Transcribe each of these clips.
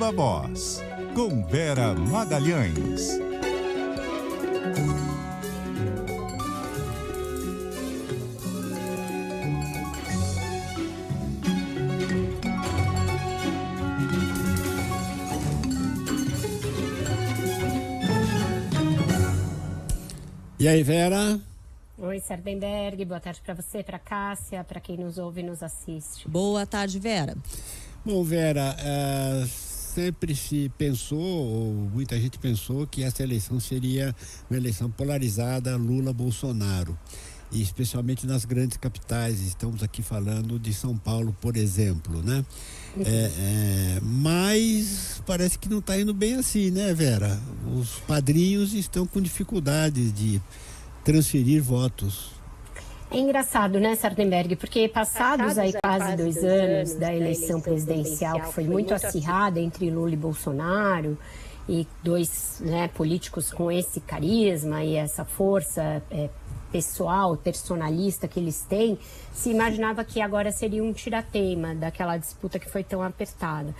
Viva Voz, com Vera Magalhães. E aí, Vera? Oi, Sardenberg, boa tarde para você, para Cássia, para quem nos ouve e nos assiste. Boa tarde, Vera. Bom, Vera, sempre se pensou, ou muita gente pensou, que essa eleição seria uma eleição polarizada Lula-Bolsonaro, e especialmente nas grandes capitais. Estamos aqui falando de São Paulo, por exemplo, né? Mas parece que não está indo bem assim, né, Vera? Os padrinhos estão com dificuldade de transferir votos. É engraçado, né, Sardenberg? Porque passados aí quase 2 anos da eleição presidencial, que foi muito acirrada entre Lula e Bolsonaro, e dois, né, políticos com esse carisma e essa força pessoal, personalista que eles têm, se imaginava que agora seria um tirateima daquela disputa que foi tão apertada.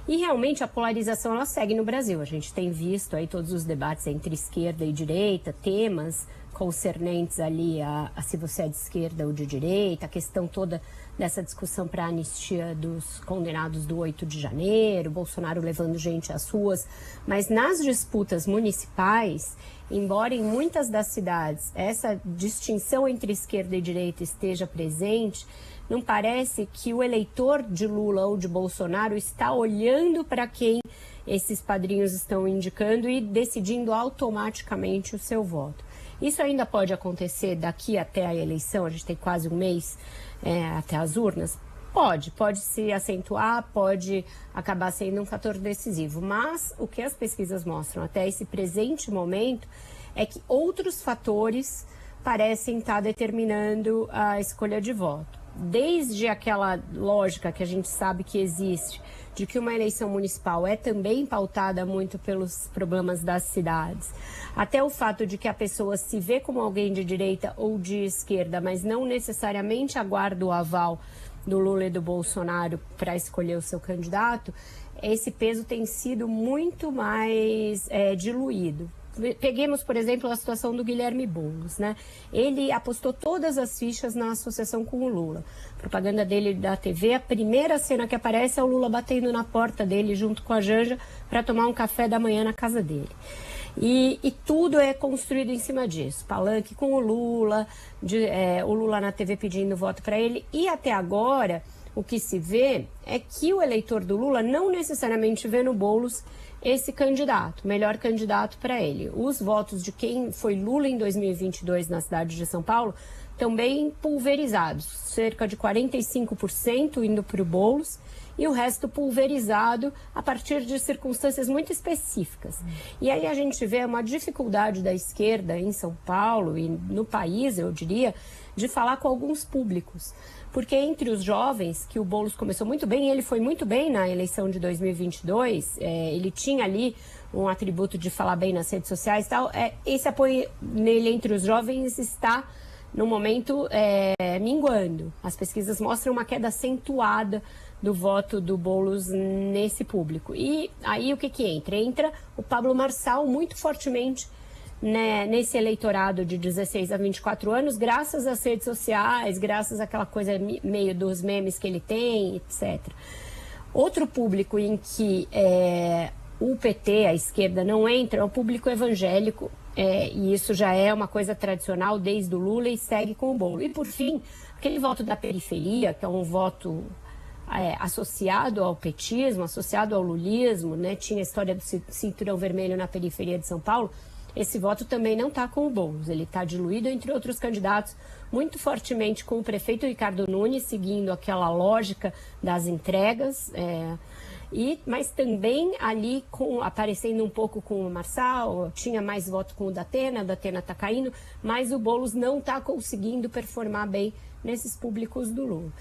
E realmente a polarização ela segue no Brasil. A gente tem visto aí todos os debates entre esquerda e direita, temas concernentes ali a se você é de esquerda ou de direita, a questão toda dessa discussão para a anistia dos condenados do 8 de janeiro, Bolsonaro levando gente às ruas. Mas nas disputas municipais, embora em muitas das cidades essa distinção entre esquerda e direita esteja presente, não parece que o eleitor de Lula ou de Bolsonaro está olhando para quem esses padrinhos estão indicando e decidindo automaticamente o seu voto. Isso ainda pode acontecer daqui até a eleição, a gente tem quase um mês até as urnas? Pode se acentuar, pode acabar sendo um fator decisivo, mas o que as pesquisas mostram até esse presente momento é que outros fatores parecem estar determinando a escolha de voto. Desde aquela lógica que a gente sabe que existe, de que uma eleição municipal é também pautada muito pelos problemas das cidades, até o fato de que a pessoa se vê como alguém de direita ou de esquerda, mas não necessariamente aguarda o aval do Lula e do Bolsonaro para escolher o seu candidato, esse peso tem sido muito mais diluído. Peguemos, por exemplo, a situação do Guilherme Boulos, né? Ele apostou todas as fichas na associação com o Lula. A propaganda dele da TV, a primeira cena que aparece é o Lula batendo na porta dele junto com a Janja para tomar um café da manhã na casa dele. E tudo é construído em cima disso. Palanque com o Lula, o Lula na TV pedindo voto para ele. E até agora, o que se vê é que o eleitor do Lula não necessariamente vê no Boulos esse candidato, melhor candidato para ele. Os votos de quem foi Lula em 2022 na cidade de São Paulo também pulverizados, cerca de 45% indo para o Boulos e o resto pulverizado a partir de circunstâncias muito específicas. E aí a gente vê uma dificuldade da esquerda em São Paulo e no país, eu diria, de falar com alguns públicos. Porque entre os jovens, que o Boulos começou muito bem, ele foi muito bem na eleição de 2022, ele tinha ali um atributo de falar bem nas redes sociais e tal, esse apoio nele entre os jovens está, no momento, minguando. As pesquisas mostram uma queda acentuada do voto do Boulos nesse público. E aí o que entra? Entra o Pablo Marçal muito fortemente, né, nesse eleitorado de 16 a 24 anos, graças às redes sociais, graças àquela coisa meio dos memes que ele tem, etc. Outro público em que o PT, a esquerda, não entra é o público evangélico, e isso já é uma coisa tradicional desde o Lula e segue com o Boulos. E, por fim, aquele voto da periferia, que é um voto associado ao petismo, associado ao lulismo, né, tinha a história do cinturão vermelho na periferia de São Paulo. Esse voto também não está com o Boulos, ele está diluído entre outros candidatos, muito fortemente com o prefeito Ricardo Nunes, seguindo aquela lógica das entregas, mas também ali aparecendo um pouco com o Marçal, tinha mais voto com o Datena está caindo, mas o Boulos não está conseguindo performar bem nesses públicos do Lula.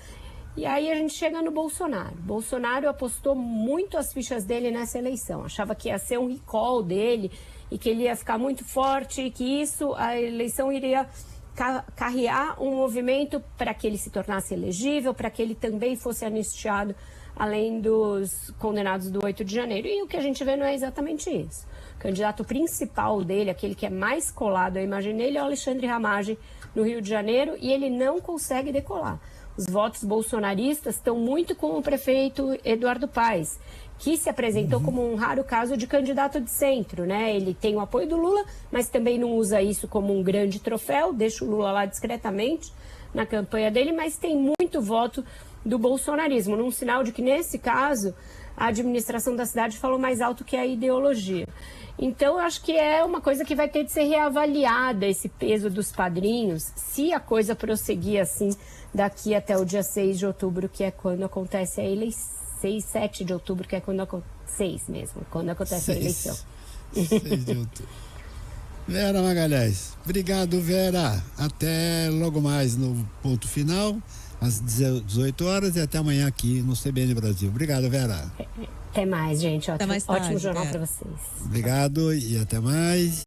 E aí a gente chega no Bolsonaro. Bolsonaro apostou muito as fichas dele nessa eleição, achava que ia ser um recall dele, e que ele ia ficar muito forte e que isso, a eleição iria carrear um movimento para que ele se tornasse elegível, para que ele também fosse anistiado além dos condenados do 8 de janeiro. E o que a gente vê não é exatamente isso. O candidato principal dele, aquele que é mais colado à imagem dele, é o Alexandre Ramagem, no Rio de Janeiro, e ele não consegue decolar. Os votos bolsonaristas estão muito com o prefeito Eduardo Paes, que se apresentou como um raro caso de candidato de centro, né? Ele tem o apoio do Lula, mas também não usa isso como um grande troféu, deixa o Lula lá discretamente na campanha dele, mas tem muito voto do bolsonarismo, num sinal de que, nesse caso, a administração da cidade falou mais alto que a ideologia. Então, eu acho que é uma coisa que vai ter de ser reavaliada, esse peso dos padrinhos, se a coisa prosseguir assim daqui até o dia 6 de outubro, que é quando acontece a eleição. 6, 7 de outubro, que é quando acontece. 6 mesmo, quando acontece a eleição. 6 de outubro. Vera Magalhães. Obrigado, Vera. Até logo mais no ponto final, às 18 horas, e até amanhã aqui no CBN Brasil. Obrigado, Vera. Até mais, gente. Ótimo, mais tarde, ótimo jornal para vocês. Obrigado e até mais.